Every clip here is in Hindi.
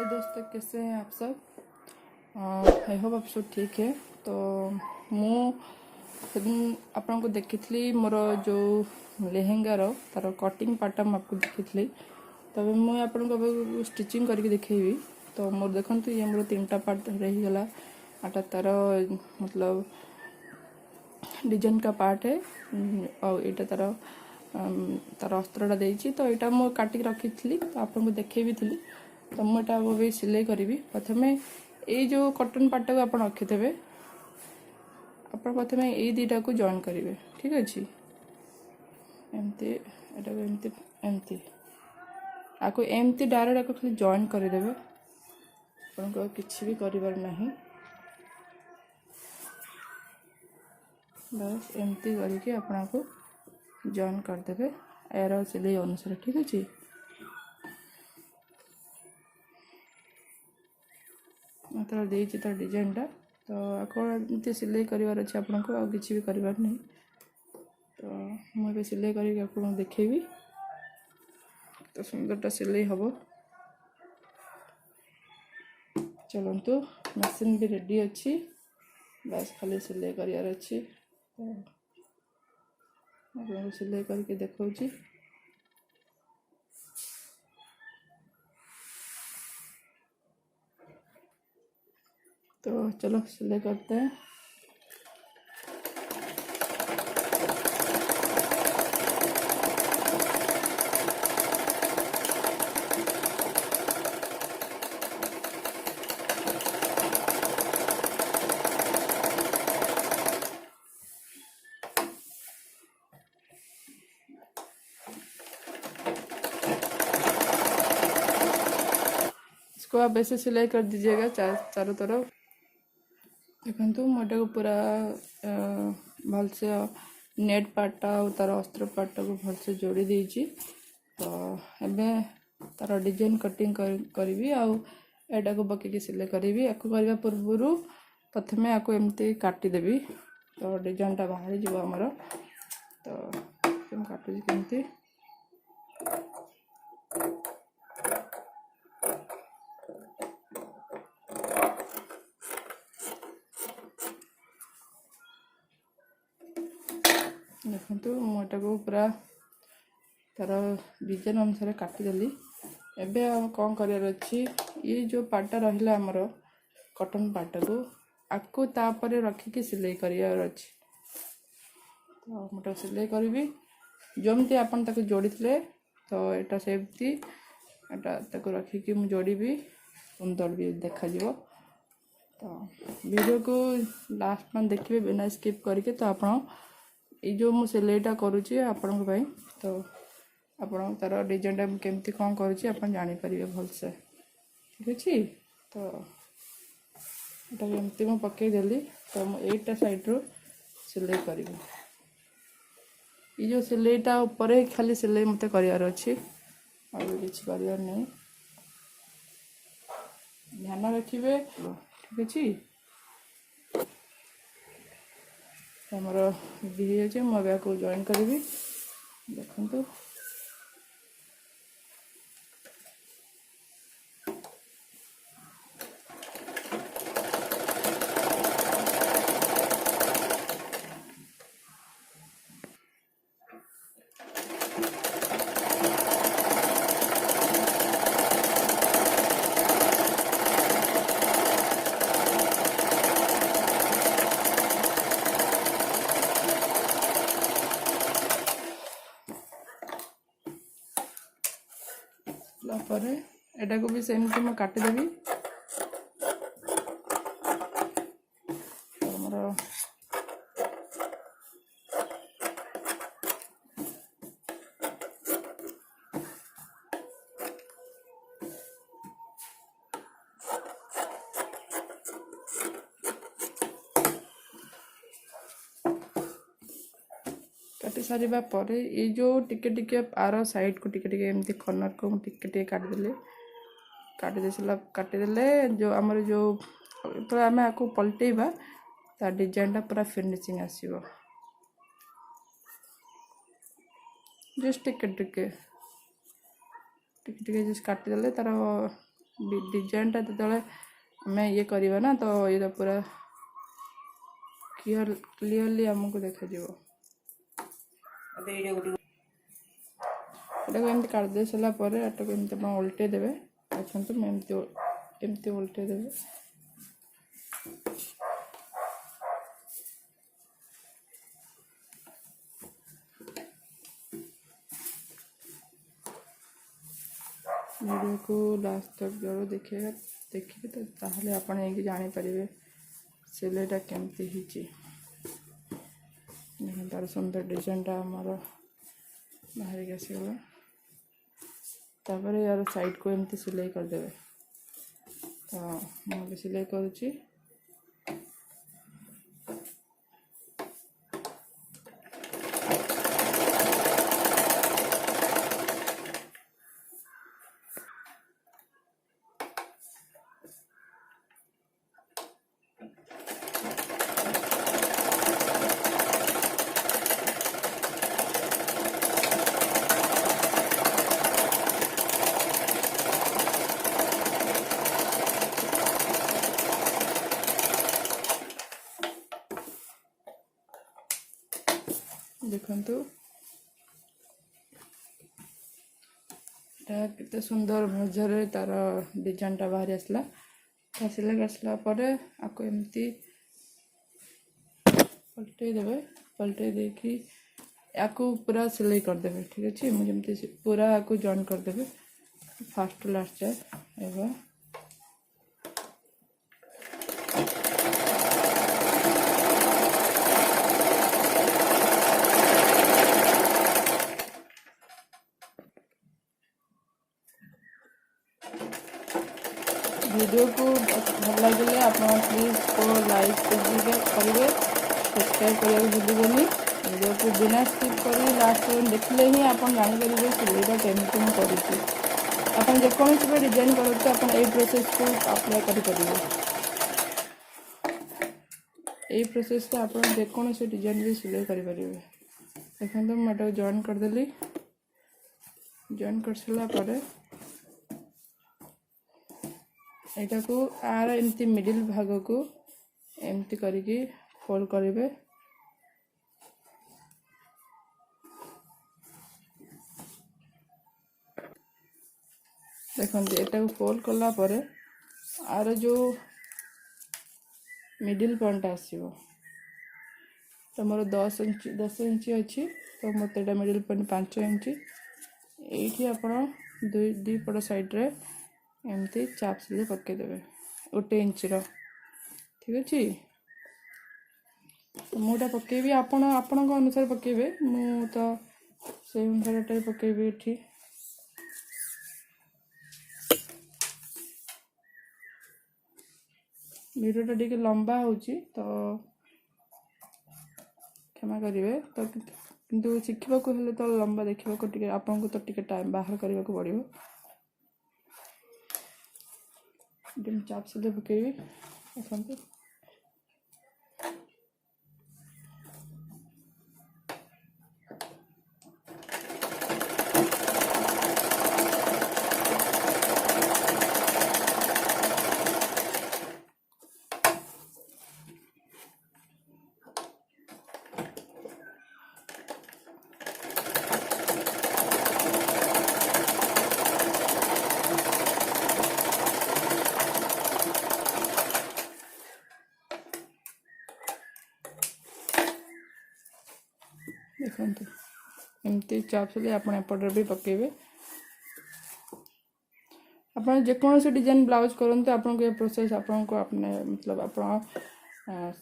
दोस्तों, कैसे हैं आप सब। आई होप आप सब ठीक है। तो आपन को देखी मोर जो लेहेंगार तार कटिंग पार्टा आपको देखी। तब मुझे आपको स्टिचिंग करके देखी। तो मोर देखु ये मोर 3टा पार्ट रहीगला। आटा तार मतलब डिजाइन का पार्ट है और यहाँ तार तार अस्त्रटा देती। तो यहाँ मुझे काटिक रखी तो आपको देखी थी। तो मुझे सिलाई करी। प्रथम ये जो कटन पार्ट को आप रखिथे आप प्रथम ये दुटा को जॉइन करेंगे। ठीक अच्छे एमती एमती एमती आपको एमती डायरेक्ट आपको खाली जॉइन करदे। आपको किसी भी करिवार नहीं, बस एमती करके आपको जॉइन करदे यार सिलाई अनुसार। ठीक अच्छे मतलब देती तार डिजाइनटा। तो आपको एमती सिलाई करार अच्छे आपको आ किसी भी करार नहीं। तो मुझे सिलाई करके आपको देखेबी। तो सुंदरटा सिलाई हम। चलतु मशीन भी रेडी अच्छी, बस खाली सिलाई करार अच्छी। तो सिलाई करके देखा। तो चलो सिलाई करते हैं। इसको आप ऐसे सिलाई कर दीजिएगा चारों तरफ। देखो मोटा को पूरा भल से नेट पार्टा और तार अस्त्र पार्टा को भल से जोड़ी देची। तो एबे तार डिजाइन कटिंग करी आटा को पकईकि सिलाई करी। आपको करने पूर्व प्रथम आपको एमती काटिदेवी। तो डिजाइनटा बाहरी जीव आमर। तो काटुची केमती देखु मुझे को पूरा तार डिजाइन अनुसार काटिदेली। एवं कौन करार अच्छी ये जो पार्टा रहा आमर कटन पार्टा को आपको तापर रखिकी सिलाई करार अच्छी। तो मुझे सिलाई करी जमती आपन ताको जोड़ी थे। तो यहाँ सेमती यहाँ रखिकी मुझे जोड़ी सुंदर भी देखा। तो वीडियो को लास्ट में देखिए बिना स्किप करके। तो आप जो मु सिलाईटा करुँची आपण भाई। तो आप तार डिजाइनटा केमती कौन करुँची आप जानीपर भलसे। ठीक अच्छे। तो एमती मुझे पकईदेली। तो मुझे साइड्रु सिलाई करी। ये जो सिलाईटा ऊपर खाली सिलाई मत करार अच्छी और किसी करार नहीं। ध्यान रखिए। ठीक अच्छे आमर भी अच्छे मुझे को जॉइन करी। देखु एटा को भी सेमती मैं काटिदेवी। काटी सारिबा परे ये जो टिके टिके आर साइड को टिके टिके एमती कॉर्नर को टिके टिके काटिदेले जो आमर जो तो आम आपको पलटेबा तार डिजाइनटा पूरा फिनिशिंग आसीबो। जस्ट टिके टिके जस्ट काटिदेले तार डिजाइनटा जो आम ये करवा ना तो ये पूरा क्लीयरली आमको देखा एटाको एमती काटदे सारा एटाको एमती आप उल्टे देवे अच्छा एमती उल्टे देवे वीडियो को लास्ट तक जरूर देखिए तो ताहले आपण ये जानीपर सिलाईटा केमती ही तार सुंदर डिजाइनटा आमर बाहर की आसगला तापर यार साइड को एमती सिलाई करदे तो मुझे सिलाई करुच्ची देखंतु केते सुंदर मजार तार डिजाइनटा बाहरी आसला सिलाई आसला आपको एमती पलटे देवे पलटे देखी आपको पूरा सिलाई करदे ठीक अच्छे मुझे पूरा आपको जॉइन करदे फास्ट टू लास्ट जाए एवं वीडियो को भल लगे आप प्लीज को लाइक करेंगे सब्सक्राइब करने भूलुनि वीडियो को बिना स्किप कर लास्ट देखले ही आप जापर सिलाईटा केमती मुझे आप जेकोसी भी डिजाइन करते आप प्रोसेस को अप्लाई करेंगे यही प्रोसेस आप जेकोसी डिजाइन भी सिलाई करेंगे देखो मुझे जॉइन करदेली जॉइन कर सारापर एटा को आर एमती मिडिल भाग को एमती करके फोल्ड करेंगे देखते एटा को फोल्ड कला परे आर जो मिडिल पॉइंट आसो तो मोर 10 इंच अच्छी तो मत मिडिल पॉइंट 5 इंच ये आप दी पट साइड्रे एमती चाप सिलाई पकईदेवे 1 इंच ठीक अच्छे मुझा पकेबी आपण अनुसार पकेबे मु तो से अनुसार पकेबी ये वीडियोटा टी लंबा होची तो क्षमा करेंगे तो किंतु शिखा तो लंबा देखा आपन को तो टी टाइम बाहर करने को पड़ो चाप सिलाई पकेबी देखते एमती चाप सिलाई आप एपटर भी पकेबे आप जेकोसी डिजाइन ब्लाउज करते आपको ये प्रोसेस आपको अपने मतलब आप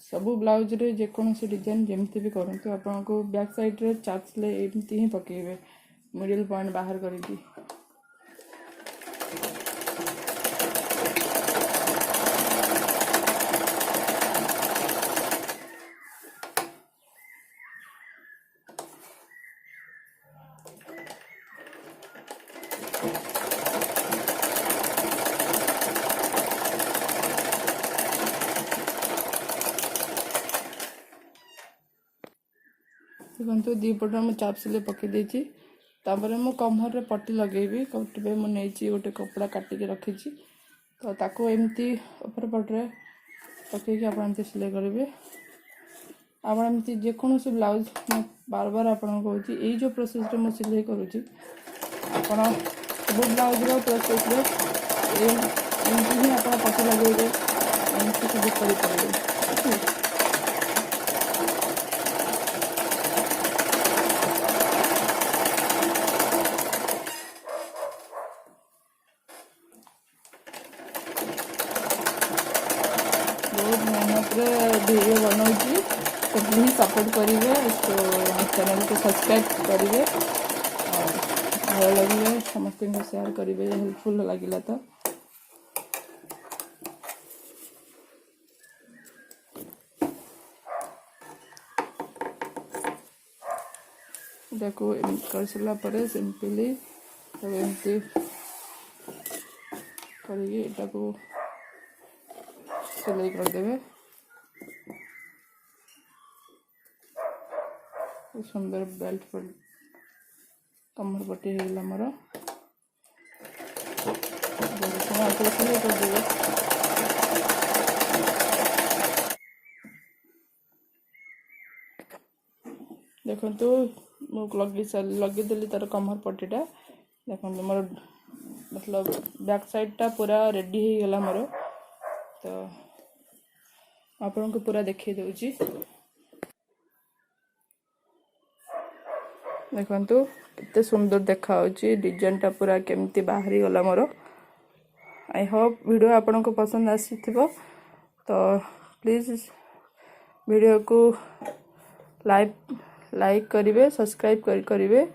सबू ब्लाउज रे जेकोसी डिजाइन जमती भी करते आपको बैक साइड रे चाप सिलाई एमती ही पकेबे मिडिल पॉइंट बाहर करके देखो दीपट मुझे चाप सिलाई पकई देपर मु कमर रे पट्टी लगेबी कटे मुझे गोटे कपड़ा काटिकी रखी तो ताको एमती ऊपर पटरे पकईकि आप सिलाई करेंगे। आप जेकोसी ब्लाउज बार बार आपको कहूँ यही जो प्रोसेस रे मुझे सिलाई करुँची आप सब ब्लाउज प्रोसेस एमती ही आप पछ लगे एमती सब करेंगे। बहुत मेहनत रे वीडियो बनाऊँगी तो प्लीज सपोर्ट करेंगे, इसको चैनल को सब्सक्राइब करेंगे और भल लगे समस्त शेयर करेंगे हेल्पफुल लगे तो। को कर सारा पर सिंपली तब एमती करा को सिलाई करदे। सुंदर बेल्ट पर कमर पट्टी होगा मोर सिलाई करदे। देखो लगे तार कमर पट्टीटा देखो मोर मतलब बैक साइडटा पूरा रेडी हो गला मोर। तो आपन को पूरा देखी दूची देखु कितने सुंदर देखा डिजाइनटा पूरा केमती बाहरी गला मोर। आई होप वीडियो आपन को पसंद आसी तो प्लीज वीडियो को लाइक करेंगे, सब्सक्राइब करेंगे